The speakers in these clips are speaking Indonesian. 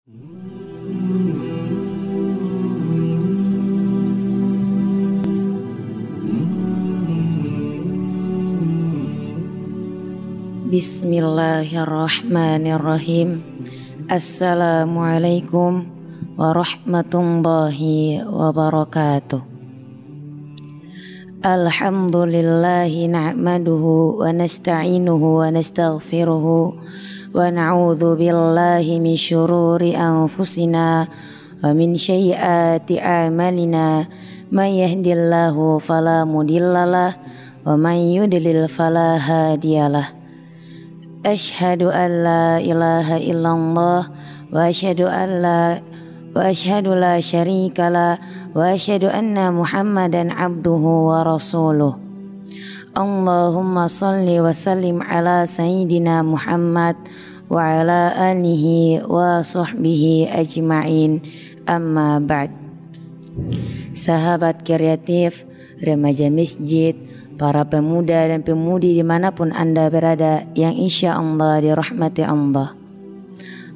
Bismillahirrahmanirrahim. Assalamualaikum warahmatullahi wabarakatuh. Alhamdulillahi na'maduhu wa nasta'inuhu wa nastaghfiruhu wa na'udzu billahi min syururi anfusina wa min sayyiati a'malina. May yahdihillahu fala mudhillalah wa may yudlil fala hadiyalah. Asyhadu an la ilaha illallah wa asyhadu la syarikalah wa asyhadu anna Muhammadan abduhu wa rasuluh. Allahumma salli wa sallim ala sayyidina Muhammad wa ala alihi wa sahbihi ajma'in. Amma ba'd. Sahabat kreatif, remaja masjid, para pemuda dan pemudi dimanapun Anda berada yang insya Allah dirahmati Allah.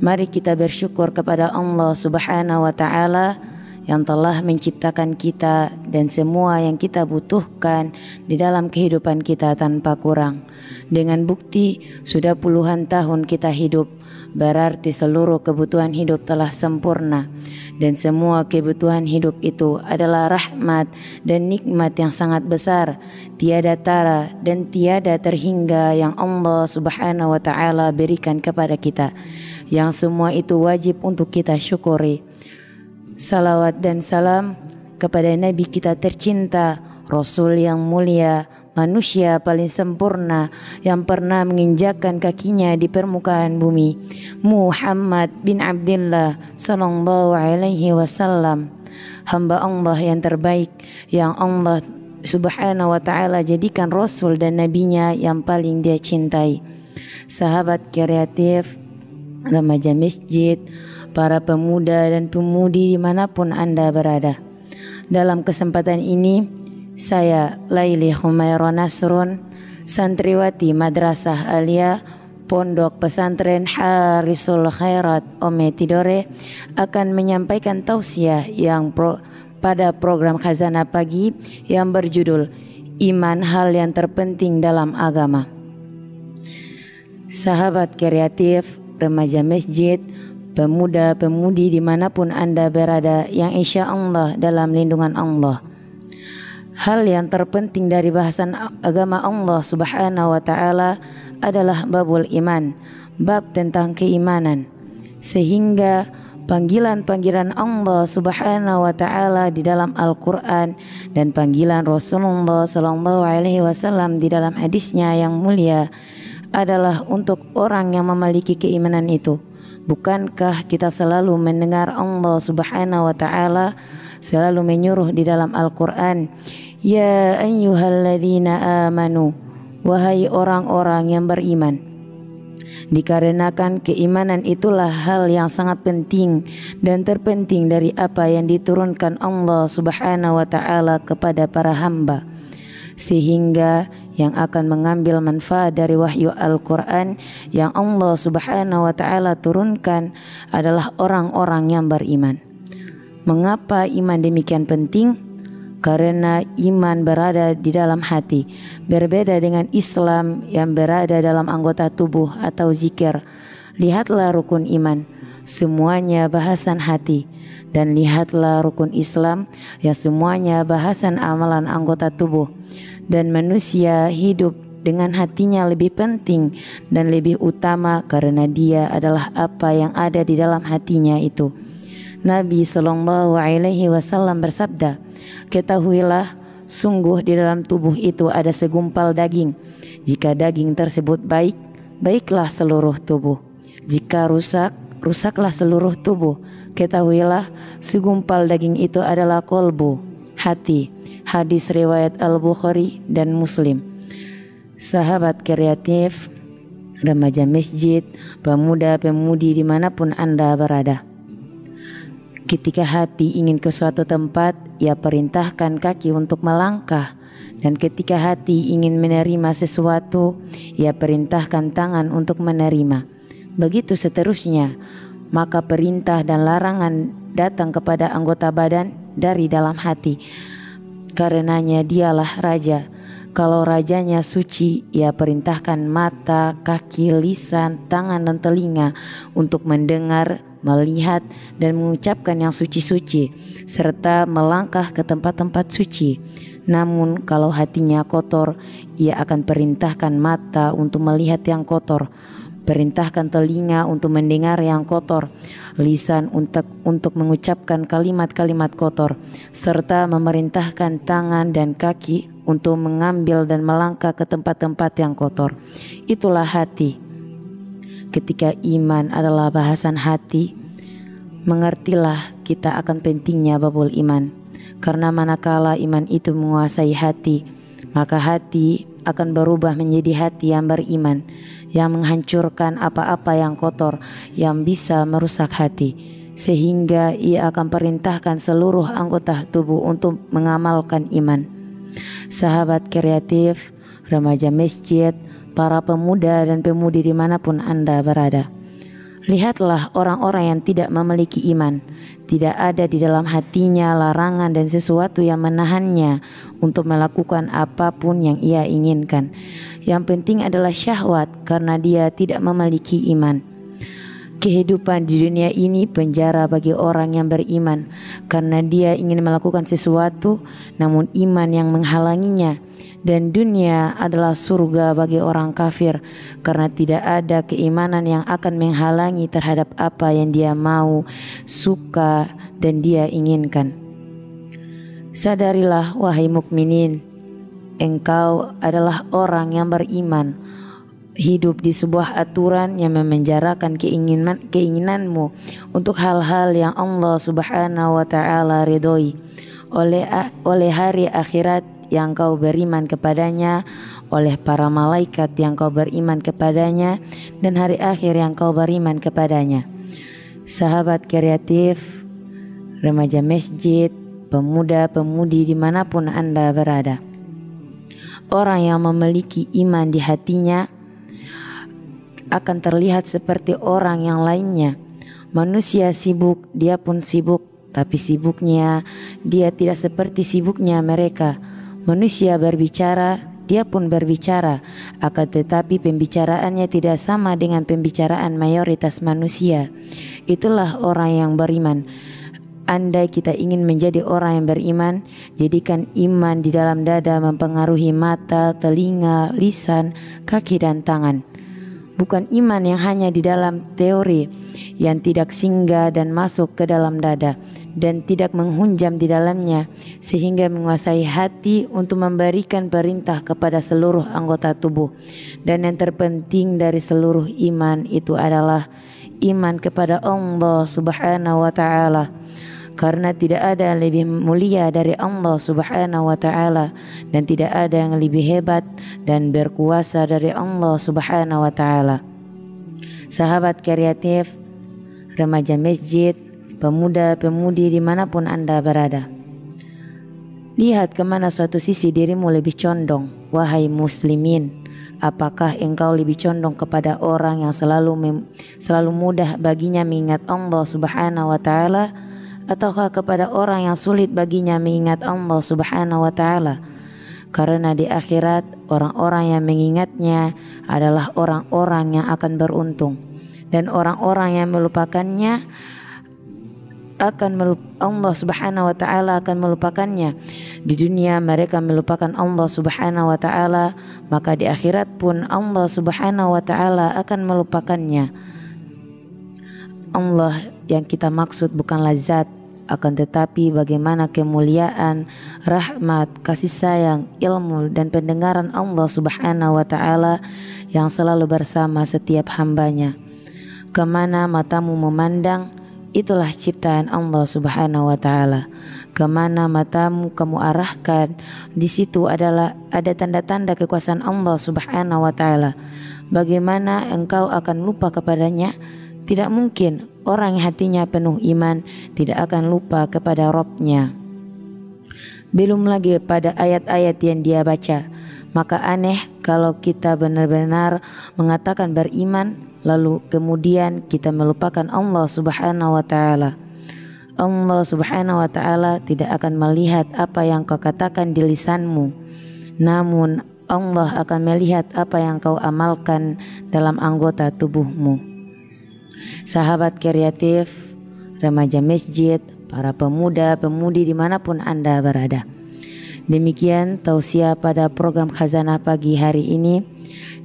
Mari kita bersyukur kepada Allah Subhanahu wa Ta'ala yang telah menciptakan kita dan semua yang kita butuhkan di dalam kehidupan kita tanpa kurang. Dengan bukti sudah puluhan tahun kita hidup, berarti seluruh kebutuhan hidup telah sempurna. Dan semua kebutuhan hidup itu adalah rahmat dan nikmat yang sangat besar, tiada tara dan tiada terhingga yang Allah Subhanahu wa Ta'ala berikan kepada kita, yang semua itu wajib untuk kita syukuri. Salawat dan salam kepada Nabi kita tercinta, Rasul yang mulia, manusia paling sempurna yang pernah menginjakkan kakinya di permukaan bumi, Muhammad bin Abdullah sallallahu alaihi wasallam, hamba Allah yang terbaik yang Allah Subhanahu wa Ta'ala jadikan Rasul dan Nabinya yang paling dia cintai. Sahabat kreatif, remaja masjid, para pemuda dan pemudi dimanapun Anda berada, dalam kesempatan ini saya Laili Humaira Nasrun, santriwati Madrasah Alia Pondok Pesantren Harisul Khairat Ome Tidore, akan menyampaikan tausiah yang pada program Khazanah Pagi yang berjudul Iman, Hal yang Terpenting dalam Agama. Sahabat kreatif, remaja masjid, pemuda-pemudi dimanapun Anda berada yang insya Allah dalam lindungan Allah. Hal yang terpenting dari bahasan agama Allah Subhanahu wa Ta'ala adalah babul iman, bab tentang keimanan. Sehingga panggilan-panggilan Allah Subhanahu wa Ta'ala di dalam Al-Quran dan panggilan Rasulullah Sallallahu Alaihi Wasallam di dalam hadisnya yang mulia adalah untuk orang yang memiliki keimanan itu. Bukankah kita selalu mendengar Allah Subhanahu wa Ta'ala selalu menyuruh di dalam Al-Quran, ya ayyuhalladzina amanu, wahai orang-orang yang beriman. Dikarenakan keimanan itulah hal yang sangat penting dan terpenting dari apa yang diturunkan Allah Subhanahu wa Ta'ala kepada para hamba, sehingga yang akan mengambil manfaat dari wahyu Al-Quran yang Allah Subhanahu wa Ta'ala turunkan adalah orang-orang yang beriman. Mengapa iman demikian penting? Karena iman berada di dalam hati, berbeda dengan Islam yang berada dalam anggota tubuh atau zikir. Lihatlah rukun iman, semuanya bahasan hati, dan lihatlah rukun Islam yang semuanya bahasan amalan anggota tubuh. Dan manusia hidup dengan hatinya lebih penting dan lebih utama karena dia adalah apa yang ada di dalam hatinya itu. Nabi Sallallahu Alaihi Wasallam bersabda, ketahuilah, sungguh di dalam tubuh itu ada segumpal daging. Jika daging tersebut baik, baiklah seluruh tubuh. Jika rusak, rusaklah seluruh tubuh. Ketahuilah, segumpal daging itu adalah kolbu, hati. Hadis riwayat Al-Bukhari dan Muslim. Sahabat kreatif, remaja masjid, pemuda-pemudi dimanapun Anda berada, ketika hati ingin ke suatu tempat, ia perintahkan kaki untuk melangkah. Dan ketika hati ingin menerima sesuatu, ia perintahkan tangan untuk menerima. Begitu seterusnya. maka perintah dan larangan datang kepada anggota badan dari dalam hati. Karenanya dialah raja. Kalau rajanya suci, ia perintahkan mata, kaki, lisan, tangan dan telinga untuk mendengar, melihat dan mengucapkan yang suci-suci serta melangkah ke tempat-tempat suci. Namun kalau hatinya kotor, ia akan perintahkan mata untuk melihat yang kotor, perintahkan telinga untuk mendengar yang kotor, lisan untuk mengucapkan kalimat-kalimat kotor, serta memerintahkan tangan dan kaki untuk mengambil dan melangkah ke tempat-tempat yang kotor. Itulah hati. Ketika iman adalah bahasan hati, mengertilah kita akan pentingnya babul iman. Karena manakala iman itu menguasai hati, maka hati akan berubah menjadi hati yang beriman, yang menghancurkan apa-apa yang kotor yang bisa merusak hati, sehingga ia akan perintahkan seluruh anggota tubuh untuk mengamalkan iman. Sahabat kreatif, remaja masjid, para pemuda dan pemudi dimanapun Anda berada, lihatlah orang-orang yang tidak memiliki iman. Tidak ada di dalam hatinya larangan dan sesuatu yang menahannya untuk melakukan apapun yang ia inginkan. Yang penting adalah syahwat karena dia tidak memiliki iman. Kehidupan di dunia ini penjara bagi orang yang beriman karena dia ingin melakukan sesuatu namun iman yang menghalanginya. Dan dunia adalah surga bagi orang kafir karena tidak ada keimanan yang akan menghalangi terhadap apa yang dia mau, suka dan dia inginkan. Sadarilah wahai mukminin, engkau adalah orang yang beriman, hidup di sebuah aturan yang memenjarakan keinginanmu untuk hal-hal yang Allah Subhanahu wa taala ridhoi, oleh hari akhirat yang kau beriman kepadanya, oleh para malaikat yang kau beriman kepadanya, dan hari akhir yang kau beriman kepadanya. Sahabat kreatif, remaja masjid, pemuda-pemudi dimanapun Anda berada, orang yang memiliki iman di hatinya akan terlihat seperti orang yang lainnya. Manusia sibuk, dia pun sibuk, tapi sibuknya dia tidak seperti sibuknya mereka. Manusia berbicara, dia pun berbicara, akan tetapi pembicaraannya tidak sama dengan pembicaraan mayoritas manusia. Itulah orang yang beriman. Andai kita ingin menjadi orang yang beriman, jadikan iman di dalam dada mempengaruhi mata, telinga, lisan, kaki dan tangan. Bukan iman yang hanya di dalam teori, yang tidak singgah dan masuk ke dalam dada dan tidak menghunjam di dalamnya sehingga menguasai hati untuk memberikan perintah kepada seluruh anggota tubuh. Dan yang terpenting dari seluruh iman itu adalah iman kepada Allah Subhanahu wa taala. Karena tidak ada yang lebih mulia dari Allah Subhanahu wa taala dan tidak ada yang lebih hebat dan berkuasa dari Allah Subhanahu wa taala. Sahabat kreatif, remaja masjid, pemuda-pemudi dimanapun Anda berada, lihat kemana suatu sisi dirimu lebih condong. Wahai muslimin, apakah engkau lebih condong kepada orang yang selalu mudah baginya mengingat Allah Subhanahu wa taala, ataukah kepada orang yang sulit baginya mengingat Allah Subhanahu wa taala? Karena di akhirat orang-orang yang mengingatnya adalah orang-orang yang akan beruntung, dan orang-orang yang melupakannya Allah Subhanahu wa taala akan melupakannya. Di dunia mereka melupakan Allah Subhanahu wa taala, maka di akhirat pun Allah Subhanahu wa taala akan melupakannya. Allah yang kita maksud bukanlah zat, akan tetapi bagaimana kemuliaan, rahmat, kasih sayang, ilmu dan pendengaran Allah Subhanahu wa taala yang selalu bersama setiap hambanya. Kemana matamu memandang, itulah ciptaan Allah Subhanahu wa taala. Kemana matamu kamu arahkan, di situ ada tanda-tanda kekuasaan Allah Subhanahu wa taala. Bagaimana engkau akan lupa kepadanya? Tidak mungkin. Orang yang hatinya penuh iman tidak akan lupa kepada Rabb-Nya. Belum lagi pada ayat-ayat yang dia baca. Maka aneh kalau kita benar-benar mengatakan beriman, lalu kemudian kita melupakan Allah Subhanahu wa taala. Allah Subhanahu wa taala tidak akan melihat apa yang kau katakan di lisanmu, namun Allah akan melihat apa yang kau amalkan dalam anggota tubuhmu. Sahabat kreatif, remaja masjid, para pemuda-pemudi dimanapun Anda berada. Demikian tausiah pada program Khazanah pagi hari ini.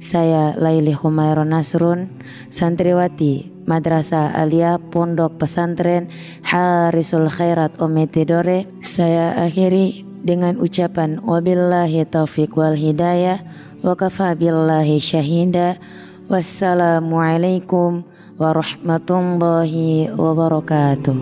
Saya Laili Humayron Nasrun, santriwati Madrasah Aliyah Pondok Pesantren Harisul Khairat Ometidore. Saya akhiri dengan ucapan wabillahi taufiq wal hidayah wa kafa billahi syahida. Wassalamualaikum warahmatullahi wabarakatuh.